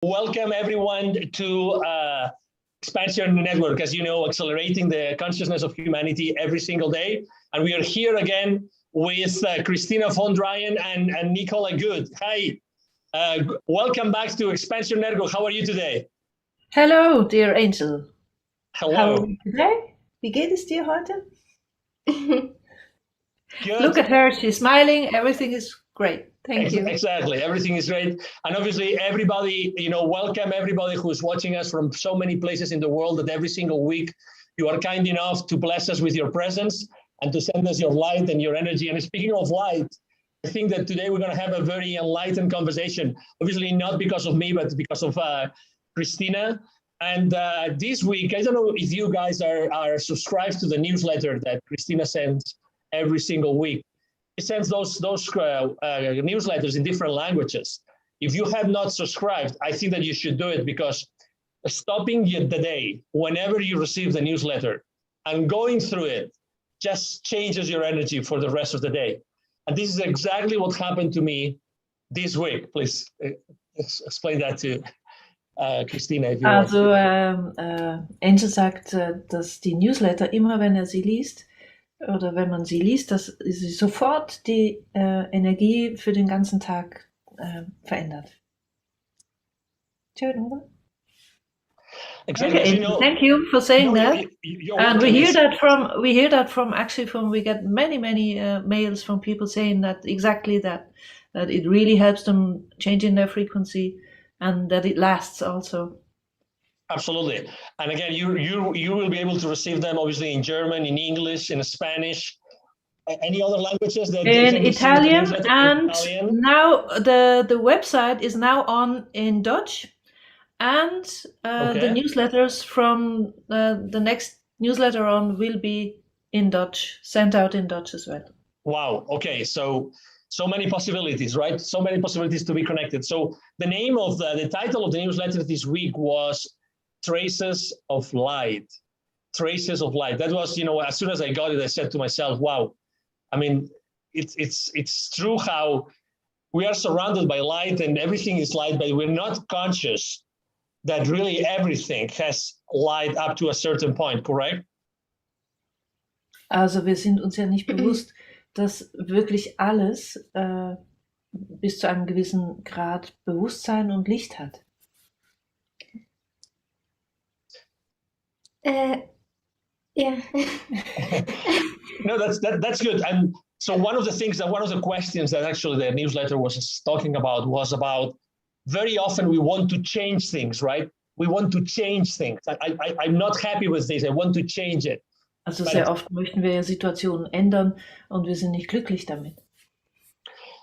Welcome everyone to XPNSion Network, as you know, accelerating the consciousness of humanity every single day. And we are here again with Christina von Dreien and Nicola Good. Hi, welcome back to XPNSion Network. How are you today? Hello, dear angel. Hello. How are you today? Wie geht es dir heute? Good. Look at her, she's smiling, everything is great. Thank you. Exactly, everything is great. And obviously everybody, welcome everybody who's watching us from so many places in the world, that every single week you are kind enough to bless us with your presence and to send us your light and your energy. And speaking of light, I think that today we're going to have a very enlightened conversation, obviously not because of me, but because of Christina. And this week, I don't know if you guys are subscribed to the newsletter that Christina sends every single week. She sends those newsletters in different languages. If you have not subscribed, I think that you should do it, because stopping the day whenever you receive the newsletter and going through it just changes your energy for the rest of the day. And this is exactly what happened to me this week. Please explain that to Christina. If you Also, Angel sagt, dass die Newsletter immer, wenn sie liest, oder wenn man sie liest, dass sie sofort die Energie für den ganzen Tag verändert. Schön, oder? Exactly. Okay, thank you for saying that. And we hear that from we get many mails from people saying that exactly that it really helps them changing their frequency and that it lasts also. Absolutely. And again, you will be able to receive them obviously in German, in English, in Spanish, any other languages that in Italian, and Italian. Now the website is now on in Dutch, and the newsletters from the next newsletter on will be in Dutch, sent out in Dutch as well. Wow. Okay. So many possibilities, right? So many possibilities to be connected. So the name of the title of the newsletter this week was Traces of Light. Traces of Light. That was, as soon as I got it, I said to myself, wow. I mean, it's true how we are surrounded by light and everything is light, but we're not conscious that really everything has light up to a certain point, correct? Also wir sind uns ja nicht bewusst, dass wirklich alles bis zu einem gewissen Grad Bewusstsein und Licht hat. Yeah. No, that's good. And so one of the questions that actually the newsletter was talking about was about, very often we want to change things, right? We want to change things. I'm not happy with this. I want to change it. Also sehr oft möchten wir Situationen ändern und wir sind nicht glücklich damit.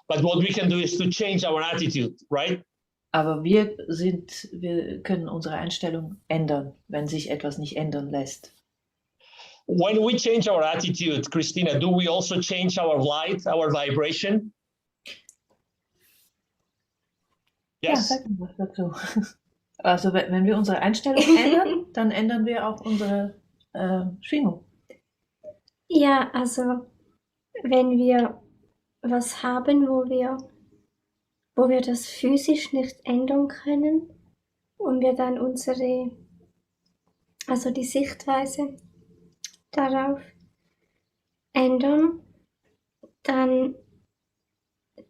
But what we can do is to change our attitude, right? Aber wir können unsere Einstellung ändern, wenn sich etwas nicht ändern lässt. When we change our attitude, Christina, do we also change our light, our vibration? Yes. Ja, sag mal was dazu. Also wenn wir unsere Einstellung ändern, dann ändern wir auch unsere Schwingung. Ja, also wenn wir was haben, wo wir das physisch nicht ändern können und wir dann die Sichtweise darauf ändern, dann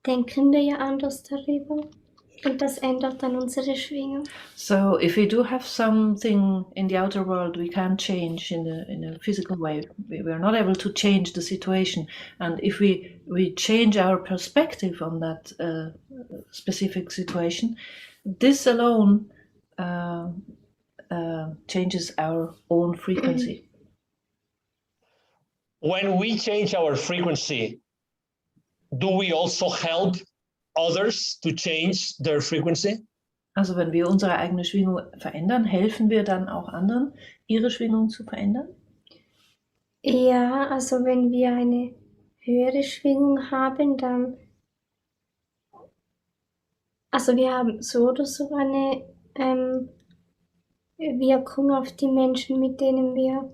denken wir ja anders darüber. Und das ändert dann unsere Schwingung. So if we do have something in the outer world we can't change in a physical way, we are not able to change the situation. And if we change our perspective on that specific situation, this alone changes our own frequency. When we change our frequency, do we also help others to change their frequency? Also wenn wir unsere eigene Schwingung verändern, helfen wir dann auch anderen, ihre Schwingung zu verändern? Ja, also wenn wir eine höhere Schwingung haben, dann, also wir haben so oder so eine Wirkung auf die Menschen, mit denen wir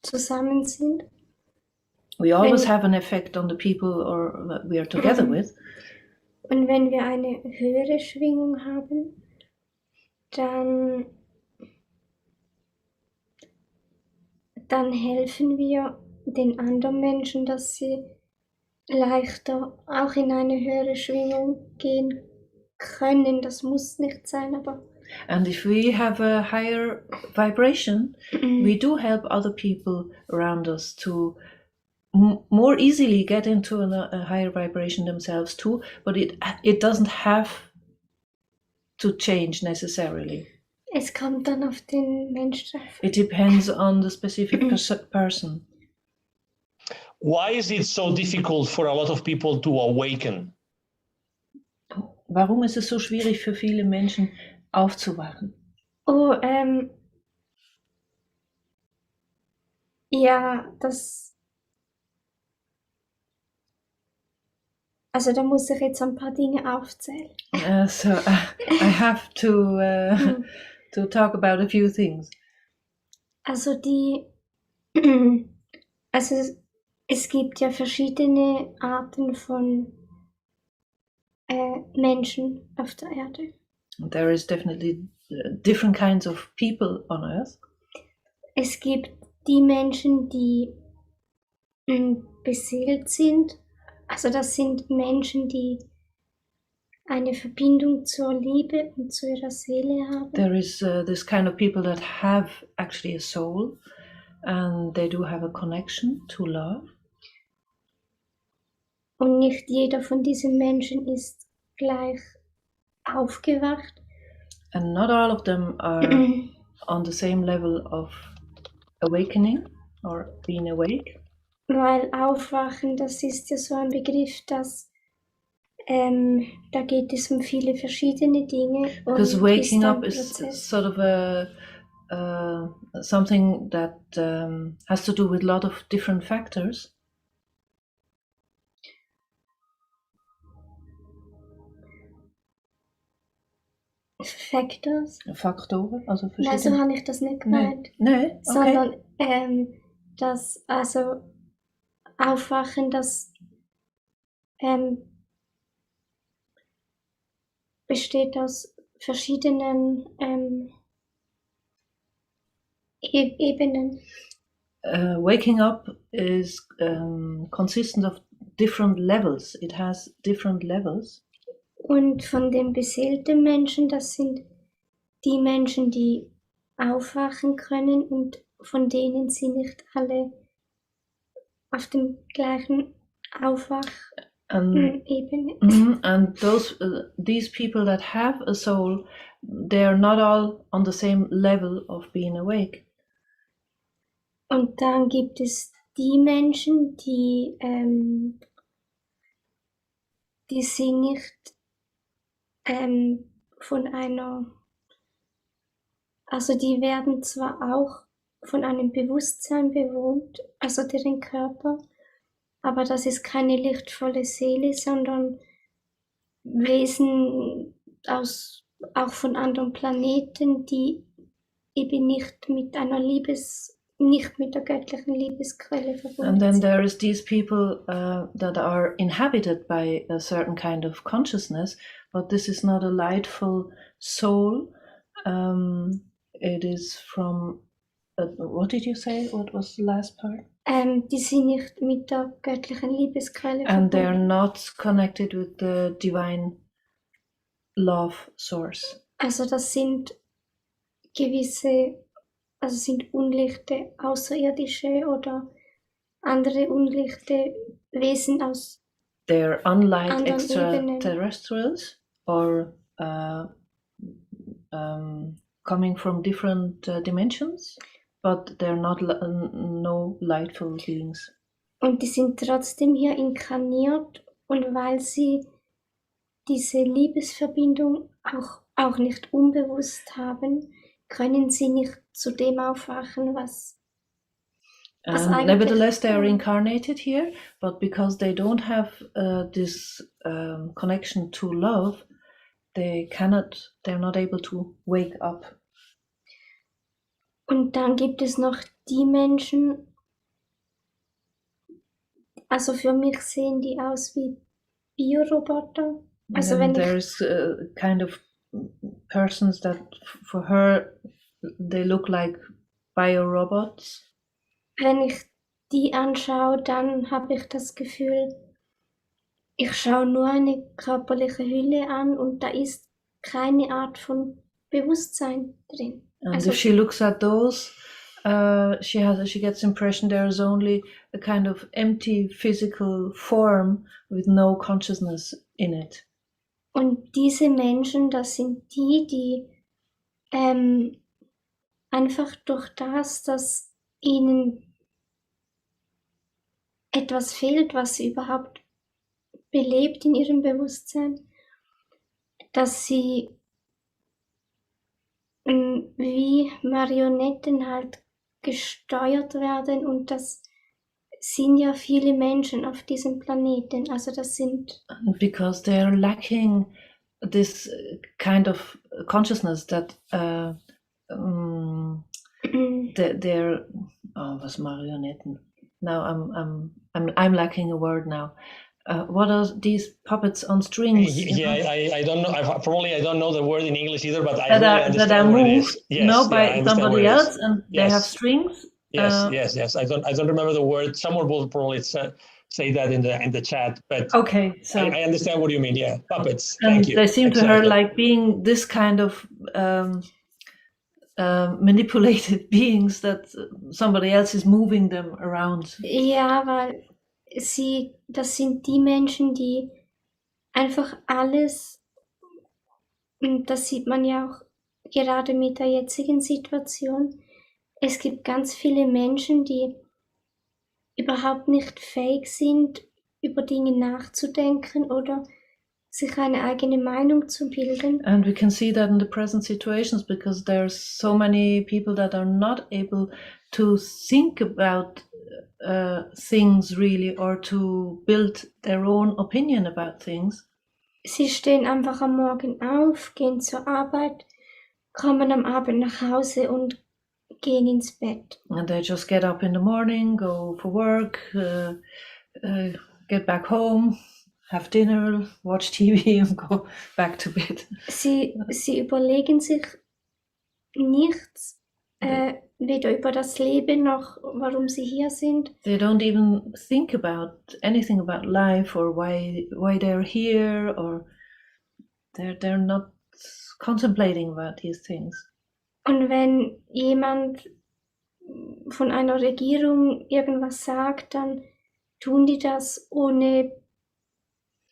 zusammen sind. We always have an effect on the people we are together with. Und wenn wir eine höhere Schwingung haben, dann helfen wir den anderen Menschen, dass sie leichter auch in eine höhere Schwingung gehen können. Das muss nicht sein, aber And if we have a higher vibration, we do help other people around us to more easily get into a higher vibration themselves too, but it doesn't have to change necessarily. es kommt dann auf den Mensch drauf. It depends on the specific person. Why is it so difficult for a lot of people to awaken? Warum ist es so schwierig für viele Menschen aufzuwachen? Oh, ja, also da muss ich jetzt ein paar Dinge aufzählen. So I have to talk about a few things. Also es gibt ja verschiedene Arten von Menschen auf der Erde. There is definitely different kinds of people on Earth. Es gibt die Menschen, die beseelt sind. Also das sind Menschen, die eine Verbindung zur Liebe und zu ihrer Seele haben. There is this kind of people that have actually a soul and they do have a connection to love. Und nicht jeder von diesen Menschen ist gleich aufgewacht. And not all of them are on the same level of awakening or being awake. Weil Aufwachen, das ist ja so ein Begriff, dass da geht es um viele verschiedene Dinge. Because waking up is sort of something that has to do with a lot of different factors. Faktoren, also verschiedene. Nein, so habe ich das nicht gemeint. Nee, okay. Sondern das, also Aufwachen, das besteht aus verschiedenen Ebenen. Waking up is consistent of different levels. It has different levels. Und von den beseelten Menschen, das sind die Menschen, die aufwachen können, und von denen sind nicht alle auf dem gleichen Aufwach-Ebene. And these people that have a soul, they are not all on the same level of being awake. Und dann gibt es die Menschen, die sind nicht von einer, also die werden zwar auch von einem Bewusstsein bewohnt, also deren Körper, aber das ist keine lichtvolle Seele, sondern Wesen auch von anderen Planeten, die eben nicht mit der göttlichen Liebesquelle verbunden And then sind. there is these people that are inhabited by a certain kind of consciousness, but this is not a lightful soul. It is from, what did you say? What was the last part? Die sind nicht mit der göttlichen Liebesquelle And they are verbunden. not connected with the divine love source. Also das sind sind unlichte Außerirdische oder andere unlichte Wesen aus They're unlike anderen Ebenen. extraterrestrials or coming from different dimensions, but they're not no lightful beings. Und die sind trotzdem hier inkarniert, und weil sie diese Liebesverbindung auch nicht unbewusst haben, können sie nicht zu dem aufwachen, was eigentlich, nevertheless, they are incarnated here, but because they don't have this connection to love, they're not able to wake up. Und dann gibt es noch die Menschen, also für mich sehen die aus wie Bioroboter. Also And wenn ich, there's kind of persons that for her they look like biorobots. wenn ich die anschaue, dann habe ich das Gefühl, ich schaue nur eine körperliche Hülle an und da ist keine Art von Bewusstsein drin. And Also if she looks at those, she gets the impression there is only a kind of empty physical form with no consciousness in it. und diese Menschen, das sind die einfach durch das, dass ihnen etwas fehlt, was sie überhaupt belebt in ihrem Bewusstsein, dass sie wie Marionetten halt gesteuert werden und das sind ja viele Menschen auf diesem Planeten, also das sind Because they're lacking this kind of consciousness that they're was Marionetten. Now I'm lacking a word now. What are these puppets on strings? Yeah, I don't know. I don't know the word in English either, but I that really are understand what it is. moved, Yes, by I understand somebody what it is. else, and they have strings. Yes. I don't remember the word. Someone will probably say that in the chat. But okay, so I understand what you mean. Yeah, puppets. And Thank you. they seem to her like being this kind of manipulated beings that somebody else is moving them around. Ja, weil das sind die Menschen, die einfach alles, und das sieht man ja auch gerade mit der jetzigen Situation, es gibt ganz viele Menschen, die überhaupt nicht fähig sind, über Dinge nachzudenken oder sich eine eigene Meinung zu bilden. And we can see that in the present situations because there's so many people that are not able to think about things really or to build their own opinion about things. Sie stehen einfach am Morgen auf, gehen zur Arbeit, kommen am Abend nach Hause und gehen ins Bett. And they just get up in the morning, go for work, get back home, have dinner, watch TV and go back to bed. Sie überlegen sich nichts, weder über das Leben noch warum sie hier sind. They don't even think about anything about life or why they're here, or they're not contemplating about these things. Und wenn jemand von einer Regierung irgendwas sagt, dann tun die das, ohne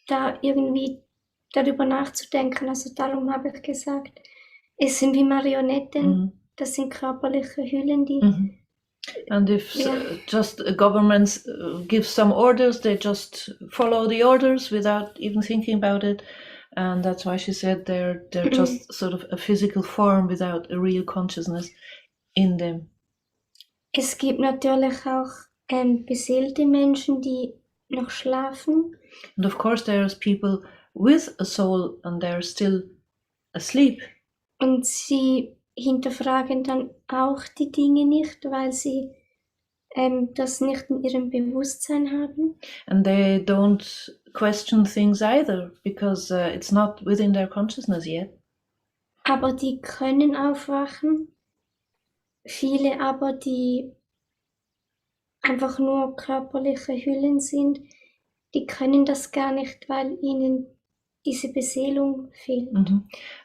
da irgendwie darüber nachzudenken. Also darum habe ich gesagt, es sind wie Marionetten, das sind körperliche Hüllen, die... And if just governments give some orders, they just follow the orders without even thinking about it. And that's why she said they're just sort of a physical form without a real consciousness in them. Es gibt natürlich auch beseelte Menschen, die noch schlafen. And of course there's people with a soul and they're still asleep. Und sie hinterfragen dann auch die Dinge nicht, weil sie das nicht in ihrem Bewusstsein haben. And they don't question things either because it's not within their consciousness yet. Aber die können aufwachen. Viele aber, die einfach nur körperliche Hüllen sind, die können das gar nicht, weil ihnen diese Beseelung fehlt.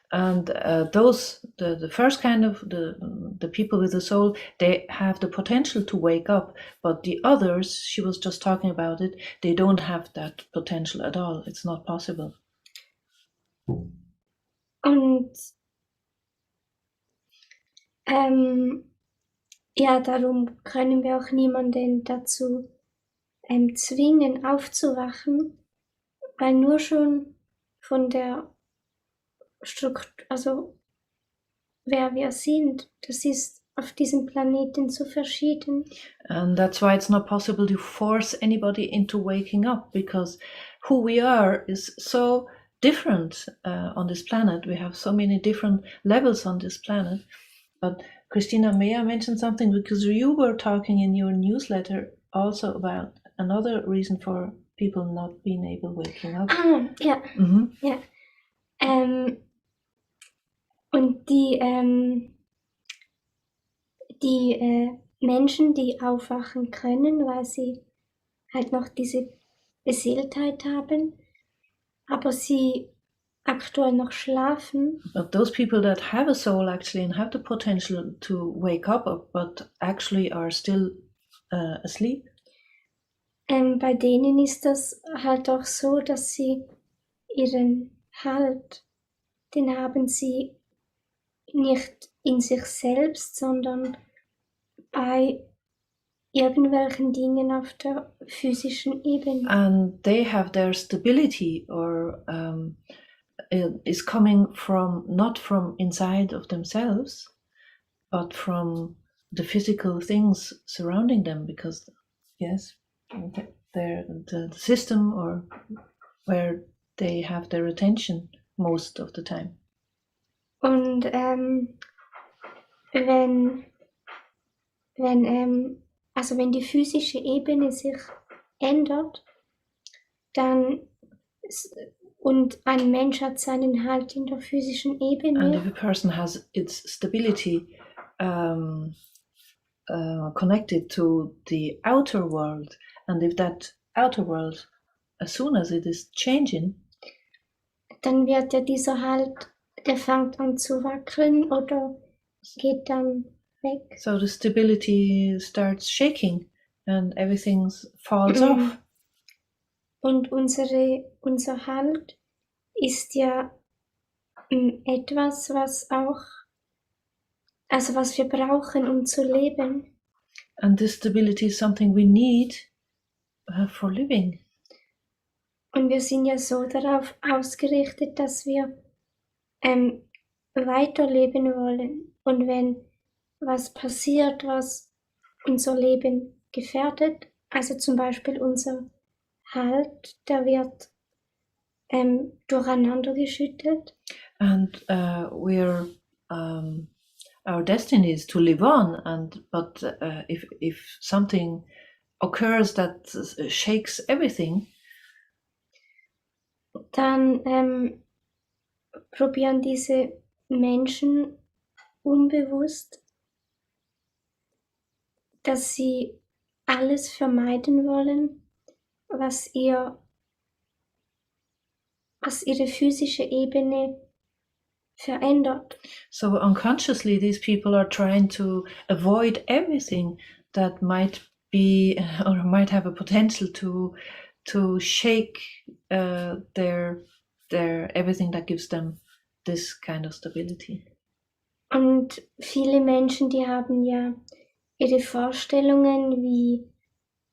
And those, the first kind of the people with the soul, they have the potential to wake up, but the others, she was just talking about it, they don't have that potential at all. It's not possible. Und ja, darum können wir auch niemanden dazu zwingen, aufzuwachen, weil nur schon von der Struktur, also wer wir sind, das ist auf diesem Planeten so verschieden. And that's why it's not possible to force anybody into waking up, because who we are is so different on this planet. We have so many different levels on this planet. But Christina, may I mention something? Because you were talking in your newsletter also about another reason for people not being able waking up. Ja. Mhm. Ja. Und die Menschen, die aufwachen können, weil sie halt noch diese Beseeltheit haben, aber sie aktuell noch schlafen, But those people that have a soul actually and have the potential to wake up, but actually are still asleep, bei denen ist das halt auch so, dass sie ihren Halt, den haben sie nicht in sich selbst, sondern bei irgendwelchen Dingen auf der physischen Ebene. and they have their stability or is coming from not from inside of themselves, but from the physical things surrounding them, because yes, they're the system or where they have their attention most of the time. Und wenn die physische Ebene sich ändert, dann und ein Mensch hat seinen Halt in der physischen And Ebene, if a person has its stability connected to the outer world, and if that outer world, as soon as it is changing, dann wird ja dieser Halt, der fängt an zu wackeln oder geht dann weg. so the stability starts shaking and everything falls off. Und unser Halt ist ja etwas, was wir brauchen, um zu leben. And this stability is something we need for living. Und wir sind ja so darauf ausgerichtet, dass wir weiterleben wollen. Und wenn was passiert, was unser Leben gefährdet, also zum Beispiel unser Halt, der wird durcheinander geschüttet. And our destiny is to live on, but if something occurs that shakes everything, dann probieren diese Menschen unbewusst, dass sie alles vermeiden wollen, was ihre physische Ebene verändert. So unconsciously, these people are trying to avoid everything that might be or might have a potential to shake their everything that gives them this kind of stability. Und viele Menschen, die haben ja ihre Vorstellungen, wie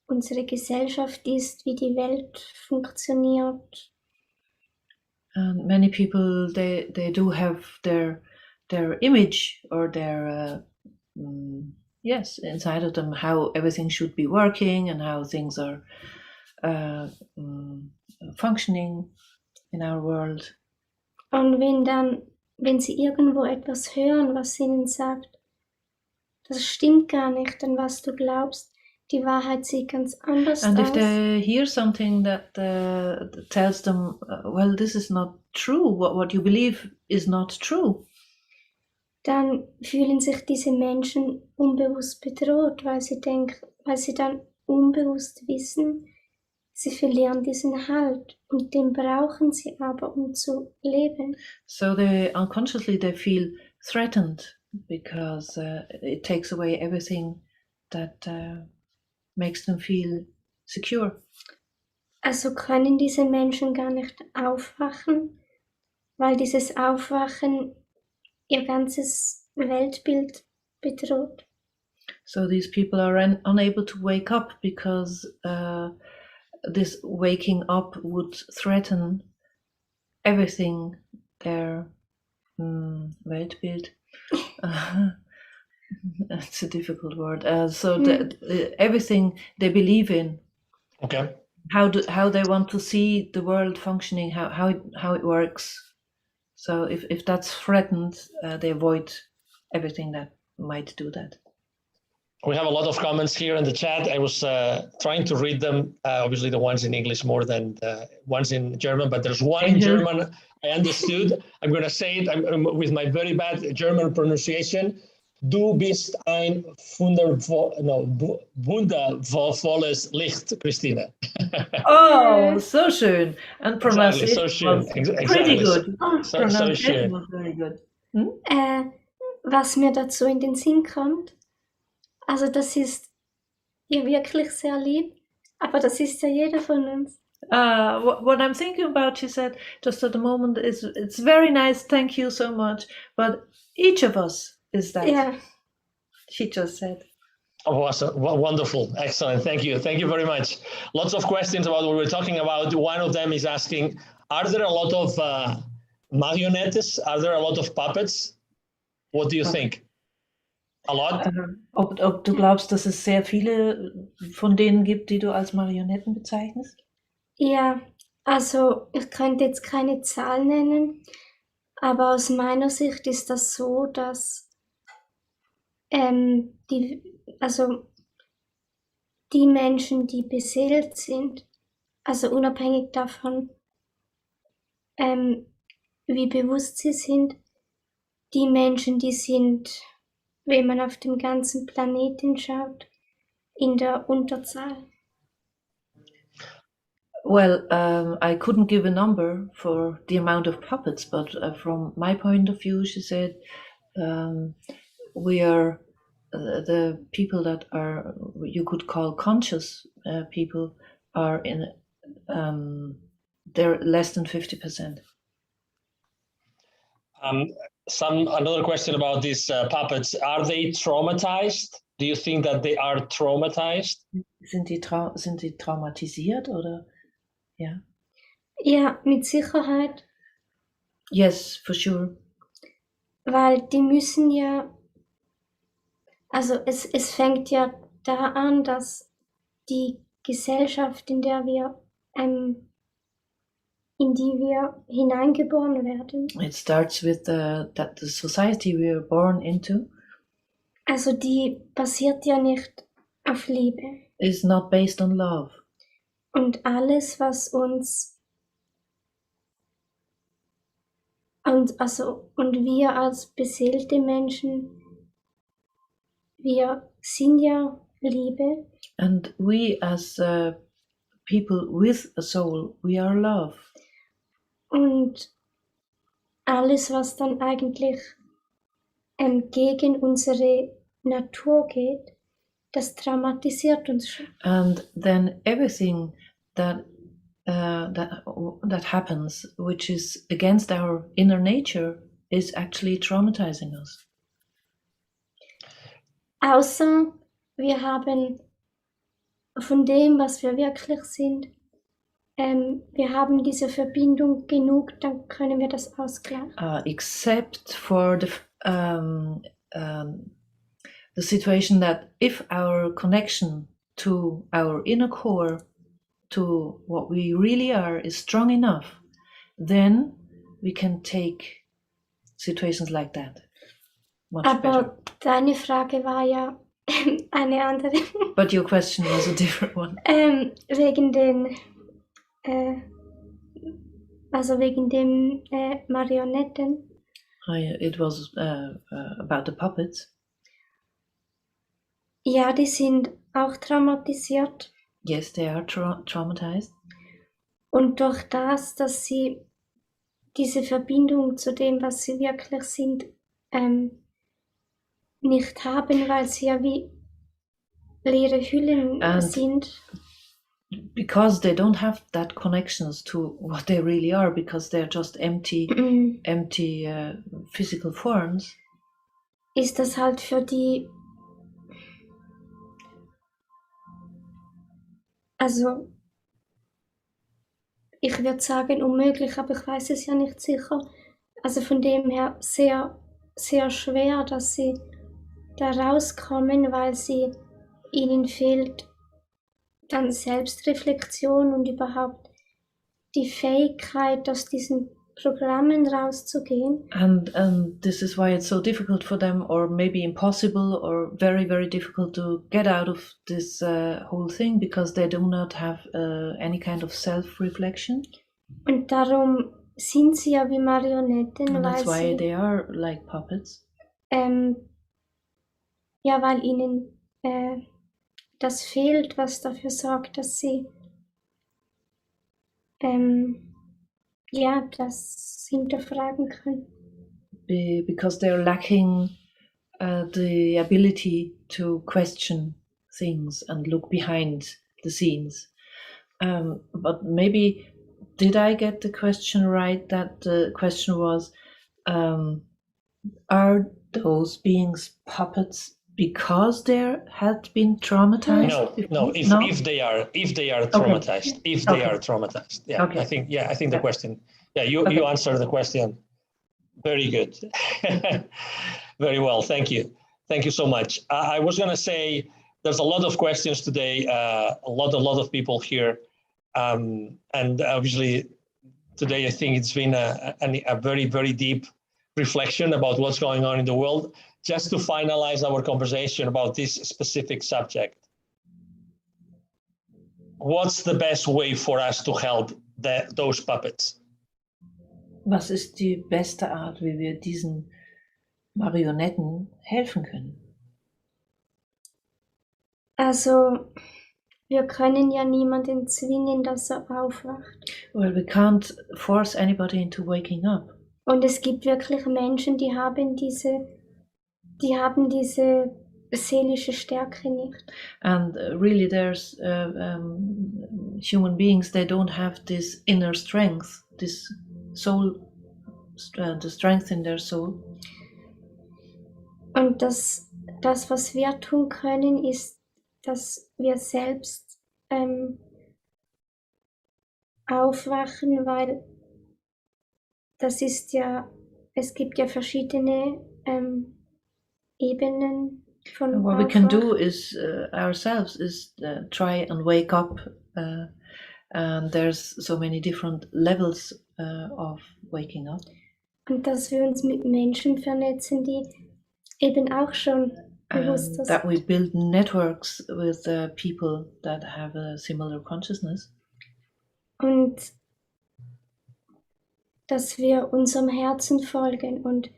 unsere Gesellschaft ist, wie die Welt funktioniert. And many people they do have their image or their yes, inside of them how everything should be working and how things are functioning in our world. Und wenn sie irgendwo etwas hören, was ihnen sagt, das stimmt gar nicht an was du glaubst, die Wahrheit sieht ganz anders And aus. if they hear something that tells them, well, this is not true, what you believe is not true, dann fühlen sich diese Menschen unbewusst bedroht, weil sie dann unbewusst wissen, sie verlieren diesen Halt und den brauchen sie aber, um zu leben. so they unconsciously they feel threatened because it takes away everything that makes them feel secure. Also können diese Menschen gar nicht aufwachen, weil dieses Aufwachen ihr ganzes Weltbild bedroht. So these people are unable to wake up because this waking up would threaten everything, their Weltbild. That's a difficult word. Everything they believe in. Okay. How they want to see the world functioning, how it works. So if that's threatened, they avoid everything that might do that. We have a lot of comments here in the chat. I was trying to read them, obviously the ones in English more than the ones in German, but there's one in German I understood. I'm going to say it with my very bad German pronunciation. Du bist ein wundervolles Licht, Christine. Oh, so schön. And pronunciation so schön. was pretty good. So Pronunciation schön. was very good. Was mir dazu in den Sinn kommt, also das ist ja wirklich sehr lieb, aber das ist ja jeder von uns. What I'm thinking about, she said, just at the moment, is it's very nice, thank you so much, but each of us is that. Ja. She just said. Oh, awesome. Well, wonderful. Excellent. Thank you. Thank you very much. Lots of questions about what we're talking about. One of them is asking, are there a lot of marionettes? Are there a lot of puppets? What do you think? A lot? Ob du glaubst, dass es sehr viele von denen gibt, die du als Marionetten bezeichnest? Ja, also ich könnte jetzt keine Zahl nennen, aber aus meiner Sicht ist das so, dass die Menschen, die beseelt sind, also unabhängig davon, wie bewusst sie sind, die Menschen, die sind, wenn man auf dem ganzen Planeten schaut, in der Unterzahl. Well, I couldn't give a number for the amount of puppets, but from my point of view, she said, we are the people that are, you could call conscious people, are in, they're less than 50%. Another question about these puppets. Are they traumatized? Do you think that they are traumatized? Sind die traumatisiert oder? Ja. Ja, mit Sicherheit. Yes, for sure. Weil die müssen ja, also es fängt ja da an, dass die Gesellschaft, in die wir hineingeboren werden. It starts with the society we are born into. Also die basiert ja nicht auf Liebe. Is not based on love. Und alles, was uns und wir als beseelte Menschen, wir sind ja Liebe. And we as people with a soul, we are love. Und alles, was dann eigentlich gegen unsere Natur geht, das traumatisiert uns schon. And then everything that happens, which is against our inner nature, is actually traumatizing us. Außer wir haben von dem, was wir wirklich sind, wir haben diese Verbindung genug, dann können wir das ausgleichen. Except for the situation that if our connection to our inner core, to what we really are, is strong enough, then we can take situations like that much Aber better. deine Frage war ja eine andere. But your question was a different one. Wegen den Marionetten. It was about the puppets. Ja, die sind auch traumatisiert. Yes, they are traumatized. Und durch das, dass sie diese Verbindung zu dem, was sie wirklich sind, nicht haben, weil sie ja wie leere Hüllen sind. Because they don't have that connections to what they really are, because they're just empty physical forms. Ist das halt für die, also ich würde sagen unmöglich, aber ich weiß es ja nicht sicher. Also von dem her sehr, sehr schwer, dass sie da rauskommen, weil ihnen fehlt dann Selbstreflexion und überhaupt die Fähigkeit, aus diesen Programmen rauszugehen. And this is why it's so difficult for them, or maybe impossible, or very, very difficult to get out of this whole thing, because they do not have any kind of self-reflection. Und darum sind sie ja wie Marionetten, And weil that's why sie, they are like puppets. ja, weil ihnen das fehlt, was dafür sorgt, dass sie ja, das hinterfragen können. Because they're lacking the ability to question things and look behind the scenes. But maybe, did I get the question right? That the question was, are those beings puppets because they had been traumatized? No. If they are traumatized, Okay. if they are traumatized, yeah. Okay. I think the question. Yeah, you answered the question. Very good. Very well. Thank you. Thank you so much. I was going to say there's a lot of questions today. A lot of people here, and obviously today I think it's been a very, very deep reflection about what's going on in the world. Just to finalize our conversation about this specific subject, what's the best way for us to help those puppets? Was ist die beste Art, wie wir diesen Marionetten helfen können? Also, wir können ja niemanden zwingen, dass er aufwacht. Well, we can't force anybody into waking up. Und es gibt wirklich Menschen, die haben diese seelische Stärke nicht. And really, there's human beings, they don't have this inner strength, this soul, the strength in their soul. Und das, was wir tun können, ist, dass wir selbst aufwachen, weil das ist ja, es gibt ja verschiedene Ebenen von And what we can do Aufwachen. is ourselves is try and wake up, and there's so many different levels of waking up. Und dass wir uns mit Menschen vernetzen, die eben auch schon bewusster And that sind. we build networks with people that have a similar consciousness. Und dass wir unserem Herzen folgen, und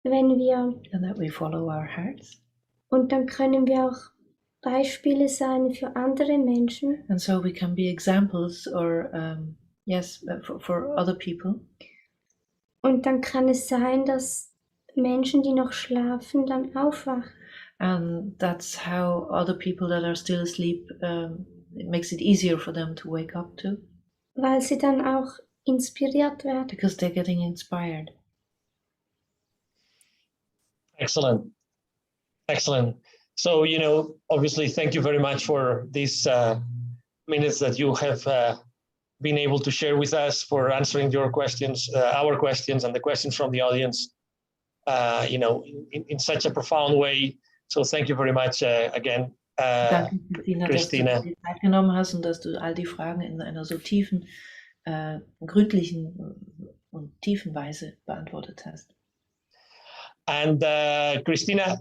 wenn wir, And that we follow our hearts. und dann können wir auch Beispiele sein für andere Menschen. And so we can be examples, or for other people. Und dann kann es sein, dass Menschen, die noch schlafen, dann aufwachen. And that's how other people that are still asleep, it makes it easier for them to wake up too. Weil sie dann auch inspiriert werden. Because they're getting inspired. Excellent. So, obviously, thank you very much for these minutes that you have been able to share with us, for answering your questions, our questions, and the questions from the audience, in such a profound way. So thank you very much again, Danke, Christina, Christina. dass du dir die Zeit genommen hast und dass du all die Fragen in einer so tiefen, gründlichen und tiefen Weise beantwortet hast. And Christina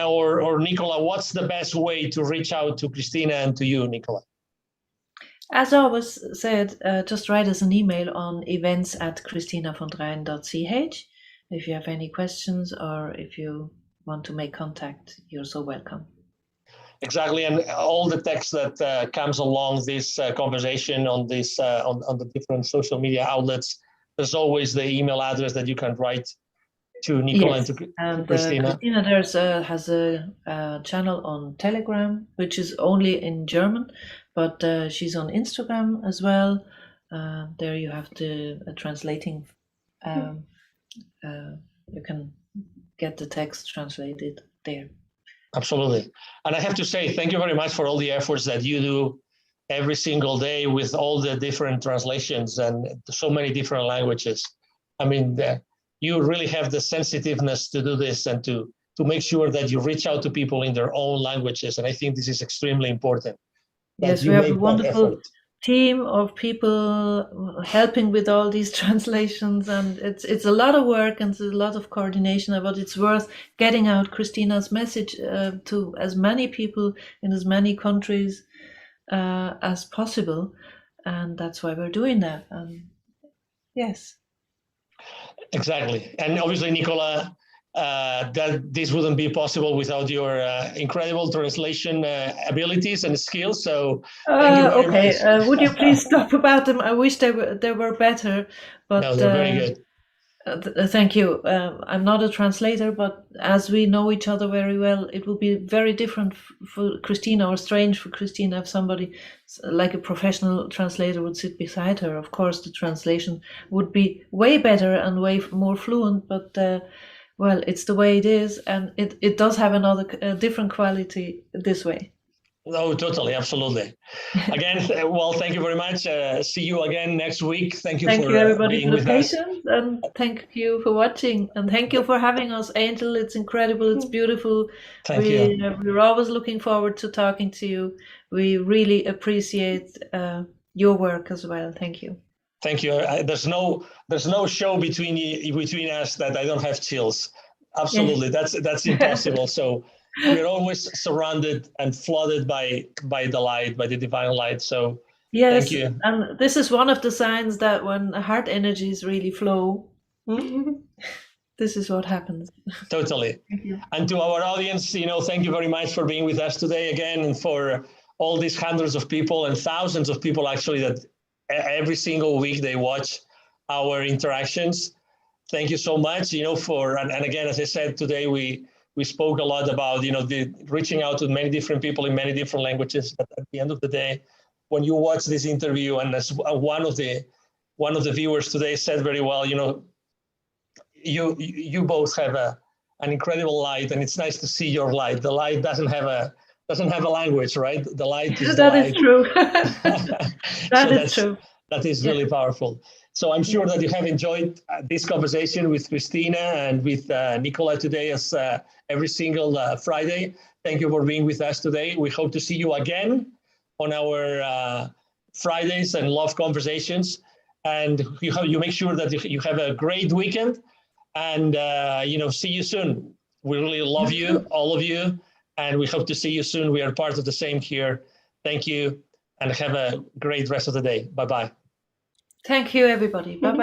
or Nicola, what's the best way to reach out to Christina and to you, Nicola? As I always said, just write us an email on events@christinavondreien.ch if you have any questions, or if you want to make contact, you're so welcome. Exactly, and all the text that comes along this conversation on this on the different social media outlets, there's always the email address that you can write to Nicola Yes, and to and Christina. Christina has a channel on Telegram, which is only in German, but she's on Instagram as well. There you have the translating. You can get the text translated there. Absolutely. And I have to say, thank you very much for all the efforts that you do every single day with all the different translations and so many different languages. I mean, you really have the sensitiveness to do this and to make sure that you reach out to people in their own languages. And I think this is extremely important. Yes, we have a wonderful team of people helping with all these translations, and it's a lot of work and it's a lot of coordination, but it's worth getting out Christina's message to as many people in as many countries as possible, and that's why we're doing that. Yes, exactly. And obviously, Nicola, that this wouldn't be possible without your incredible translation abilities and skills. So thank you very much. Would you please stop about them? I wish they were better, but No, they're very good. Thank you. I'm not a translator, but as we know each other very well, it will be very different for Christina, or strange for Christina, if somebody like a professional translator would sit beside her. Of course, the translation would be way better and way more fluent, but well, it's the way it is, and it does have a different quality this way. No, totally, absolutely. Again, well, thank you very much. See you again next week. Thank you for everybody being for the with us. patience, and thank you for watching, and thank you for having us, Angel. It's incredible. It's beautiful. Thank you. We're always looking forward to talking to you. We really appreciate your work as well. Thank you. Thank you. There's no show between us that I don't have chills. Absolutely, that's impossible. So we're always surrounded and flooded by the light, by the divine light. So yes, thank you. And this is one of the signs that when heart energies really flow, this is what happens. Totally. Thank you. And to our audience, thank you very much for being with us today again, and for all these hundreds of people and thousands of people actually that every single week they watch our interactions. Thank you so much, and again, as I said today, we spoke a lot about, the reaching out to many different people in many different languages. But at the end of the day, when you watch this interview, and as one of the viewers today said very well, you both have an incredible light, and it's nice to see your light. The light doesn't have a language, right? The light is the that light. Is true. That is true. That is really powerful. So I'm sure that you have enjoyed this conversation with Christina and with Nicola today, as every single Friday. Thank you for being with us today. We hope to see you again on our Fridays and Love Conversations. And you make sure that you have a great weekend, and see you soon. We really love you, all of you, and we hope to see you soon. We are part of the same here. Thank you, and have a great rest of the day. Bye-bye. Thank you, everybody. Bye-bye.